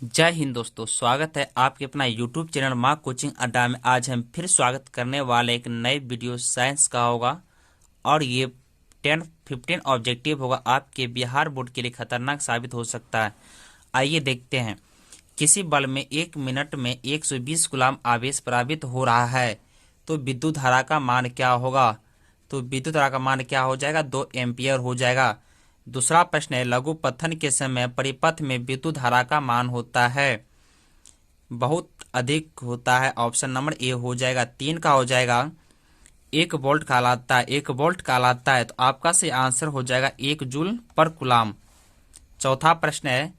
जय हिंद दोस्तों, स्वागत है आपके अपना यूट्यूब चैनल माँ कोचिंग अड्डा में। आज हम फिर स्वागत करने वाले एक नए वीडियो साइंस का होगा और ये 10-15 ऑब्जेक्टिव होगा। आपके बिहार बोर्ड के लिए खतरनाक साबित हो सकता है। आइए देखते हैं। किसी बल में 1 मिनट में 120 कूलम्ब आवेश प्रवाहित हो रहा है, तो विद्युत धारा का मान क्या होगा? तो विद्युत धारा का मान क्या हो जाएगा? 2 एम्पियर हो जाएगा। दूसरा प्रश्न है, लघु पतन के समय परिपथ में विद्युत धारा का मान होता है, बहुत अधिक होता है। ऑप्शन नंबर ए हो जाएगा। 3 का हो जाएगा 1 वोल्ट कहलाता है, 1 वोल्ट कहलाता है, तो आपका सही आंसर हो जाएगा 1 जूल पर कूलम्ब। चौथा प्रश्न है,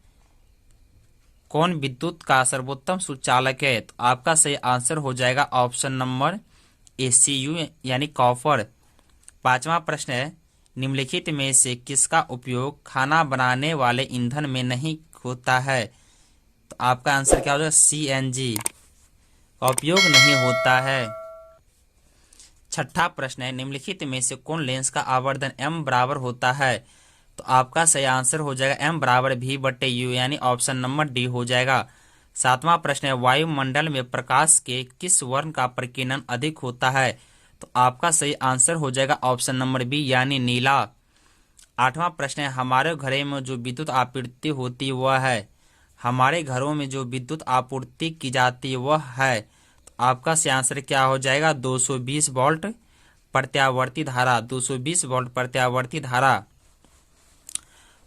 कौन विद्युत का सर्वोत्तम सुचालक है? तो आपका सही आंसर हो जाएगा ऑप्शन नंबर ए CU यानी कॉपर। पांचवा प्रश्न है, निम्नलिखित में से किसका उपयोग खाना बनाने वाले ईंधन में नहीं होता है? तो आपका आंसर क्या हो जाएगा? CNG का उपयोग नहीं होता है। छठा प्रश्न है, निम्नलिखित में से कौन लेंस का आवर्धन m बराबर होता है? तो आपका सही आंसर हो जाएगा m बराबर V/U यानी ऑप्शन नंबर डी हो जाएगा। सातवां प्रश्न है, वायुमंडल में प्रकाश के किस वर्ण का प्रकीर्णन अधिक होता है? तो आपका सही आंसर हो जाएगा ऑप्शन नंबर बी यानी नीला। आठवां प्रश्न है, हमारे घरों में जो विद्युत आपूर्ति होती वह है, हमारे घरों में जो विद्युत आपूर्ति की जाती वह है, तो आपका सही आंसर क्या हो जाएगा? 220 वोल्ट प्रत्यावर्ती धारा, 220 वोल्ट प्रत्यावर्ती धारा।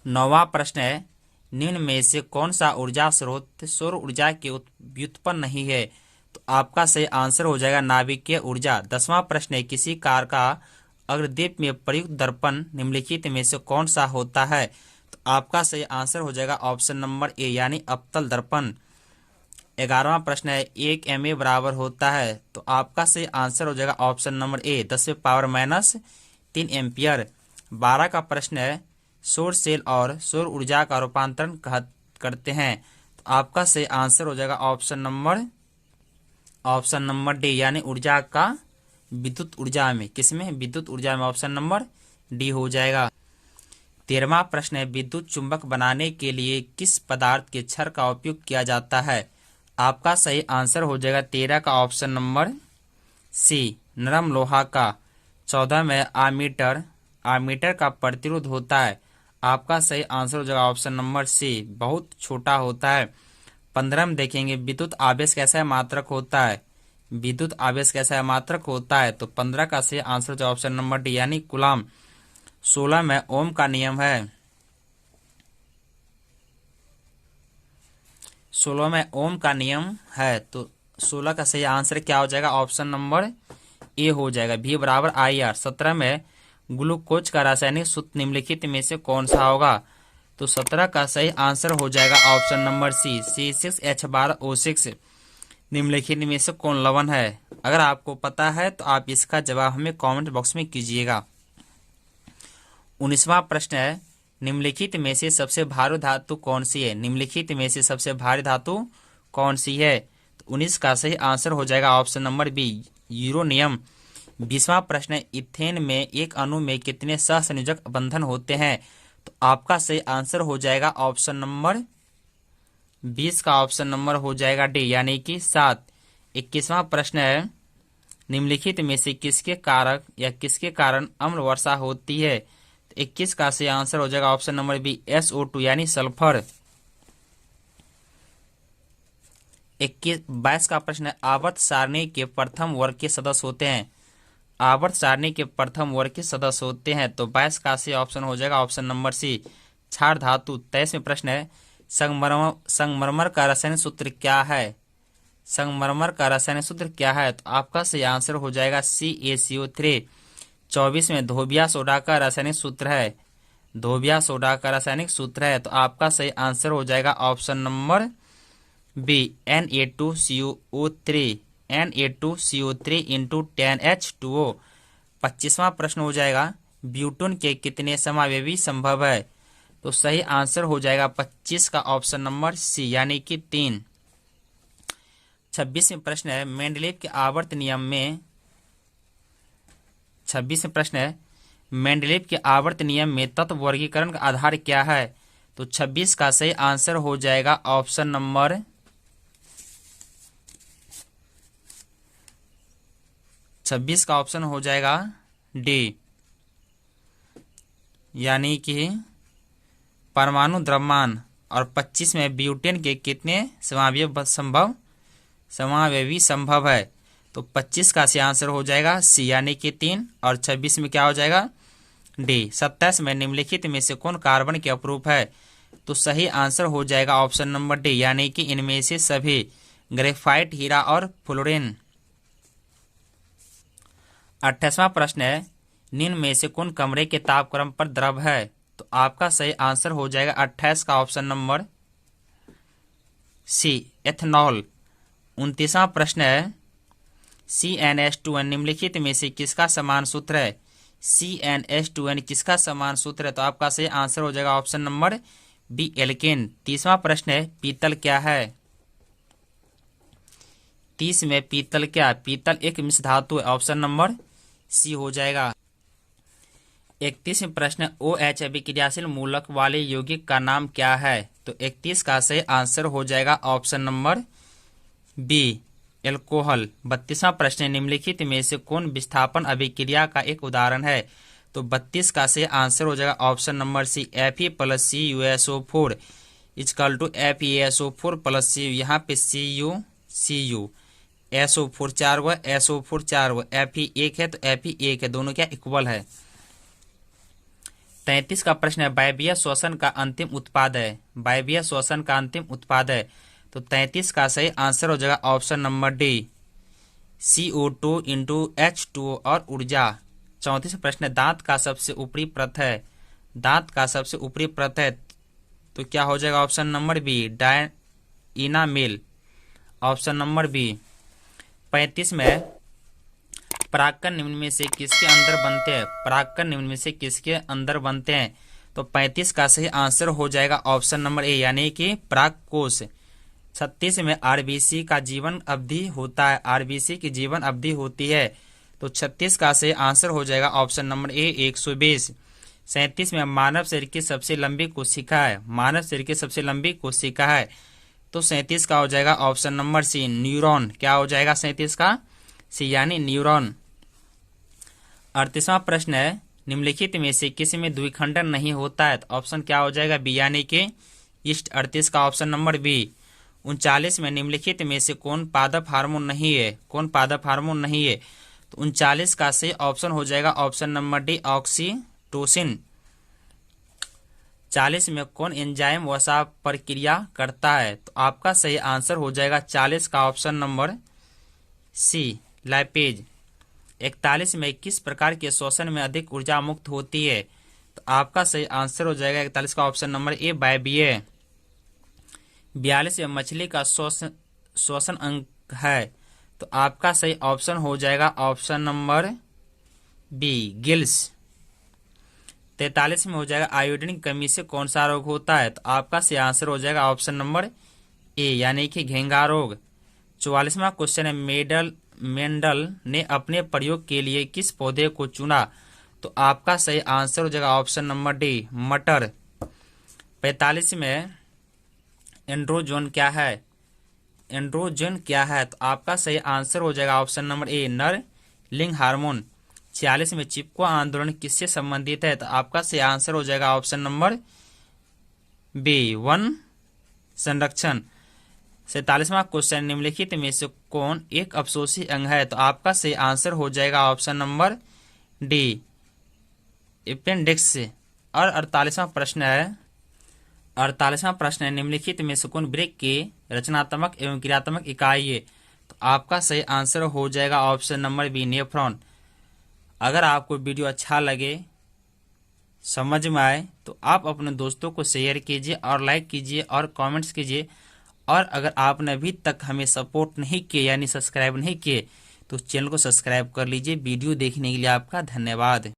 नौवां प्रश्न है, निम्न में से कौन सा ऊर्जा स्रोत सौर ऊर्जा के व्युत्पन्न नहीं है? तो आपका सही आंसर हो जाएगा नाभिकीय ऊर्जा। 10वां प्रश्न है, किसी कार का अग्रदीप में प्रयुक्त दर्पण निम्नलिखित में से कौन सा होता है? तो आपका सही आंसर हो जाएगा ऑप्शन नंबर ए यानी अवतल दर्पण। 11वां प्रश्न है, 1 MA बराबर होता है, तो आपका सही आंसर हो जाएगा ऑप्शन नंबर ए 10⁻³ एम्पियर। 12 का प्रश्न है, सौर सेल और सौर ऊर्जा का रूपांतरण करते हैं, तो आपका सही आंसर हो जाएगा ऑप्शन नंबर डी यानी ऊर्जा का विद्युत ऊर्जा में। किसमें? विद्युत ऊर्जा में। ऑप्शन नंबर डी हो जाएगा। 13वां प्रश्न है, विद्युत चुंबक बनाने के लिए किस पदार्थ के क्षार का उपयोग किया जाता है? आपका सही आंसर हो जाएगा 13 का ऑप्शन नंबर सी नरम लोहा का। 14 में आमीटर का प्रतिरोध होता है, आपका सही आंसर हो जाएगा ऑप्शन नंबर सी बहुत छोटा होता है। 15 में देखेंगे, विद्युत आवेश कैसा है? मात्रक होता है। विद्युत आवेश कैसा है? मात्रक होता है, तो 15 का सही आंसर हो जाएगा ऑप्शन नंबर डी यानी कूलम्ब। 16 में ओम का नियम है, 16 में ओम का नियम है, तो 16 का सही आंसर क्या हो जाएगा? ऑप्शन नंबर ए हो जाएगा V/IR। 17 में ग्लूकोज का रासायनिक सूत्र निम्नलिखित में से कौन सा होगा? तो 17 का सही आंसर हो जाएगा ऑप्शन नंबर सी C6H12O6। निम्नलिखित में से कौन लवण है? अगर आपको पता है तो आप इसका जवाब हमें कमेंट बॉक्स में कीजिएगा। 19वां प्रश्न है, निम्नलिखित में से सबसे भारी धातु कौन सी है? निम्नलिखित में से सबसे भारी धातु कौन सी है? तो 19 का सही आंसर हो जाएगा ऑप्शन नंबर बी यूरेनियम। 20वां प्रश्न है, इथेन में एक अणु में कितने सहसंयोजक बंधन होते हैं? तो आपका सही आंसर हो जाएगा ऑप्शन नंबर 20 का ऑप्शन नंबर हो जाएगा डी यानी कि 7। 21वां प्रश्न है, निम्नलिखित में से किसके कारक या किसके कारण अम्ल वर्षा होती है? 21 का सही आंसर हो जाएगा ऑप्शन नंबर बी SO2 यानी सल्फर। 22 का प्रश्न है, आवर्त सारणी के प्रथम वर्ग के सदस्य होते हैं, आवर्त सारणी के प्रथम वर्ग के सदस्य होते हैं, तो 22 का सही ऑप्शन हो जाएगा ऑप्शन नंबर सी क्षार धातु। 23 में प्रश्न है, संगमरमर का रासायनिक सूत्र क्या है? संगमरमर का रासायनिक सूत्र क्या है? तो आपका सही आंसर हो जाएगा CaCO3। 24 में धोबिया सोडा का रासायनिक सूत्र है, धोबिया सोडा का रासायनिक सूत्र है, तो आपका सही आंसर हो जाएगा option number B Na2CO3 Na2CO3 into 10H2O। 25वां प्रश्न हो जाएगा, ब्यूटोन के कितने समावेशी संभव है? तो सही आंसर हो जाएगा 25 का ऑप्शन नंबर सी यानी कि 3। 26 में प्रश्न है, मेंडलीव के आवर्त नियम में 26 में प्रश्न है, मेंडलीव के आवर्त नियम में तत्व वर्गीकरण का आधार क्या है? तो 26 का सही आंसर हो जाएगा ऑप्शन नंबर 26 का ऑप्शन हो जाएगा डी, यानी कि परमाणु द्रव्यमान और 25 में ब्यूटेन के कितने समावयवी संभव है। तो 25 का सही आंसर हो जाएगा सी, यानी कि 3, और 26 में क्या हो जाएगा डी। 27 में निम्नलिखित में से कौन कार्बन के अपरूप है। तो सही आंसर हो जाएगा ऑप्शन नंबर डी, यानी कि इनमें से सभी ग्रेफाइट, हीरा और फ्लोरीन। 28वां प्रश्न है, निम्न में से कौन कमरे के तापक्रम पर द्रव है। तो आपका सही आंसर हो जाएगा 28 का ऑप्शन नंबर सी, एथेनॉल। 29वां प्रश्न है, CnH2n निम्नलिखित में से किसका समान सूत्र है। CnH2n किसका समान सूत्र है। तो आपका सही आंसर हो जाएगा ऑप्शन नंबर बी, एल्केन। 30वां प्रश्न है, पीतल क्या है। 30 में पीतल क्या है। पीतल एक मिश्र धातु है, ऑप्शन नंबर सी हो जाएगा। 31वें प्रश्न, OH अभिक्रियाशील मूलक वाले यौगिक का नाम क्या है। तो 31 का सही आंसर हो जाएगा ऑप्शन नंबर बी, एल्कोहल। 32वां प्रश्न, निम्नलिखित में से कौन विस्थापन अभिक्रिया का एक उदाहरण है। तो 32 का सही आंसर हो जाएगा option number C, Fe + CuSO4 = FeSO4 + Cu। यहाँ पे Cu SO4 4 हुआ, SO4 4 हुआ, Fe 1 है तो Fe 1 है, दोनों क्या इक्वल है। 33 का प्रश्न है, वायवीय श्वसन का अंतिम उत्पाद है। वायवीय श्वसन का अंतिम उत्पाद है। तो 33 का सही आंसर हो जाएगा option number D, CO2 × H2O और ऊर्जा। 34 प्रश्न, दांत का सबसे ऊपरी परत है। दांत का सबसे ऊपरी परत है तो क्या हो जाएगा option number B, enamel, option number B. 35 में परागकण निम्न में से किसके अंदर बनते हैं। परागकण निम्न में से किसके अंदर बनते हैं। तो 35 का सही आंसर हो जाएगा ऑप्शन नंबर ए, यानी कि परागकोश। 36 में आरबीसी का जीवन अवधि होता है। आरबीसी की जीवन अवधि होती है। तो 36 का सही आंसर हो जाएगा ऑप्शन नंबर ए, 120। 37 में मानव शरीर की सबसे लंबी कोशिका है। मानव शरीर की सबसे लंबी कोशिका है। तो 37 का हो जाएगा ऑप्शन नंबर सी, न्यूरॉन। क्या हो जाएगा 37 का सी, यानी न्यूरॉन। 38वां प्रश्न है, निम्नलिखित में से किसी में द्विखंडन नहीं होता है। तो ऑप्शन क्या हो जाएगा बी, यानी कि ईस्ट। 38 का ऑप्शन नंबर बी। 39 में निम्नलिखित में से कौन पादप हार्मोन नहीं है। कौन पादप हार्मोन नहीं है। तो 39 का सही ऑप्शन हो जाएगा ऑप्शन नंबर डी, ऑक्सीटोसिन। 40 में कौन एंजाइम वसा प्रक्रिया करता है। तो आपका सही आंसर हो जाएगा 40 का ऑप्शन नंबर सी, लाइपेज। 41 में किस प्रकार के श्वसन में अधिक ऊर्जा मुक्त होती है। तो आपका सही आंसर हो जाएगा 41 का ऑप्शन नंबर ए, वायवीय। 42 में मछली का श्वसन अंग है। तो आपका सही ऑप्शन हो जाएगा ऑप्शन नंबर बी, गिल्स। 43 में हो जाएगा आयोडीन की कमी से कौन सा रोग होता है। तो आपका सही आंसर हो जाएगा ऑप्शन नंबर ए, यानी कि घेंघा रोग। 44वां क्वेश्चन है, मेंडल ने अपने प्रयोग के लिए किस पौधे को चुना। तो आपका सही आंसर हो जाएगा ऑप्शन नंबर डी, मटर। 45 में एंड्रोजन क्या है। एंड्रोजन क्या है। तो आपका सही आंसर हो जाएगा ऑप्शन नंबर ए, नर लिंग हार्मोन। 46 में चिपको आंदोलन किससे संबंधित है। तो आपका सही आंसर हो जाएगा ऑप्शन नंबर बी, वन संरक्षण। 47वां क्वेश्चन, निम्नलिखित में से कौन एक अवशोषी अंग है। तो आपका सही आंसर हो जाएगा ऑप्शन नंबर डी, अपेंडिक्स। और 48वां प्रश्न है, निम्नलिखित में से कौन वृक्क की रचनात्मक एवं क्रियात्मक इकाई है। तो आपका सही आंसर हो जाएगा ऑप्शन नंबर बी, नेफ्रॉन। अगर आपको वीडियो अच्छा लगे, समझ में आए, तो आप अपने दोस्तों को शेयर कीजिए और लाइक कीजिए और कमेंट्स कीजिए। और अगर आपने अभी तक हमें सपोर्ट नहीं किए यानी सब्सक्राइब नहीं किए तो चैनल को सब्सक्राइब कर लीजिए। वीडियो देखने के लिए आपका धन्यवाद।